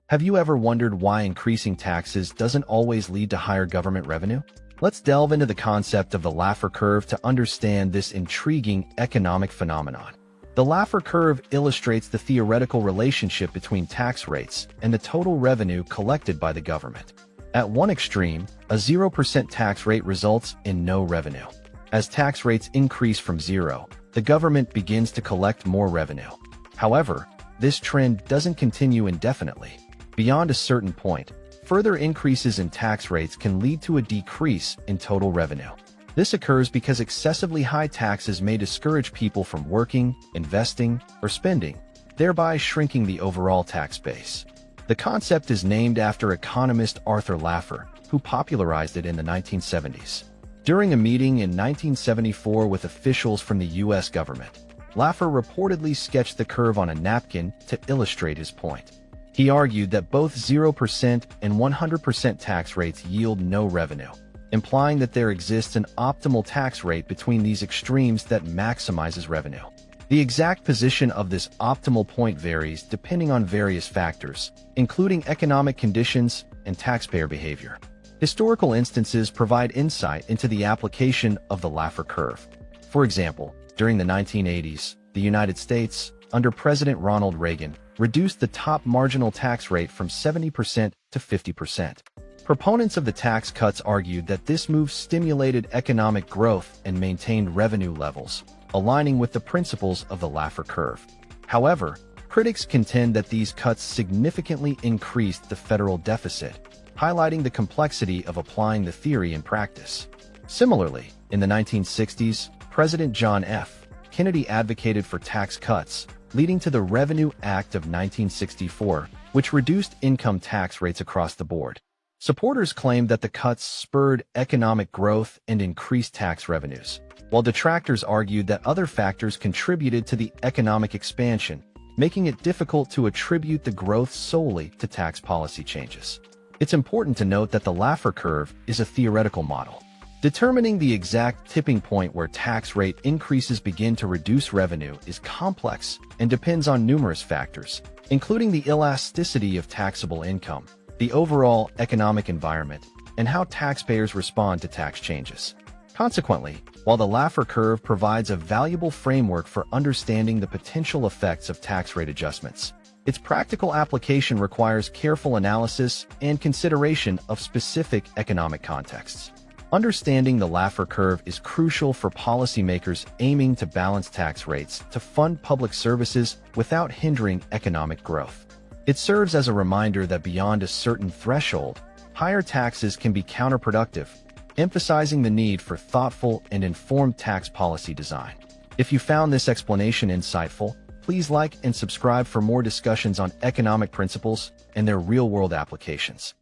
Have you ever wondered why increasing taxes doesn't always lead to higher government revenue? Let's delve into the concept of the Laffer curve to understand this intriguing economic phenomenon. The Laffer curve illustrates the theoretical relationship between tax rates and the total revenue collected by the government. At one extreme, a 0% tax rate results in no revenue. As tax rates increase from zero, the government begins to collect more revenue. However, this trend doesn't continue indefinitely. Beyond a certain point, further increases in tax rates can lead to a decrease in total revenue. This occurs because excessively high taxes may discourage people from working, investing, or spending, thereby shrinking the overall tax base. The concept is named after economist Arthur Laffer, who popularized it in the 1970s. During a meeting in 1974 with officials from the U.S. government, Laffer reportedly sketched the curve on a napkin to illustrate his point. He argued that both 0% and 100% tax rates yield no revenue, implying that there exists an optimal tax rate between these extremes that maximizes revenue. The exact position of this optimal point varies depending on various factors, including economic conditions and taxpayer behavior. Historical instances provide insight into the application of the Laffer curve. For example, during the 1980s, the United States, under President Ronald Reagan, reduced the top marginal tax rate from 70% to 50%. Proponents of the tax cuts argued that this move stimulated economic growth and maintained revenue levels, aligning with the principles of the Laffer curve. However, critics contend that these cuts significantly increased the federal deficit, highlighting the complexity of applying the theory in practice. Similarly, in the 1960s, President John F. Kennedy advocated for tax cuts, leading to the Revenue Act of 1964, which reduced income tax rates across the board. Supporters claimed that the cuts spurred economic growth and increased tax revenues, while detractors argued that other factors contributed to the economic expansion, making it difficult to attribute the growth solely to tax policy changes. It's important to note that the Laffer curve is a theoretical model. Determining the exact tipping point where tax rate increases begin to reduce revenue is complex and depends on numerous factors, including the elasticity of taxable income, the overall economic environment, and how taxpayers respond to tax changes. Consequently, while the Laffer curve provides a valuable framework for understanding the potential effects of tax rate adjustments, its practical application requires careful analysis and consideration of specific economic contexts. Understanding the Laffer curve is crucial for policymakers aiming to balance tax rates to fund public services without hindering economic growth. It serves as a reminder that beyond a certain threshold, higher taxes can be counterproductive, emphasizing the need for thoughtful and informed tax policy design. If you found this explanation insightful, please like and subscribe for more discussions on economic principles and their real-world applications.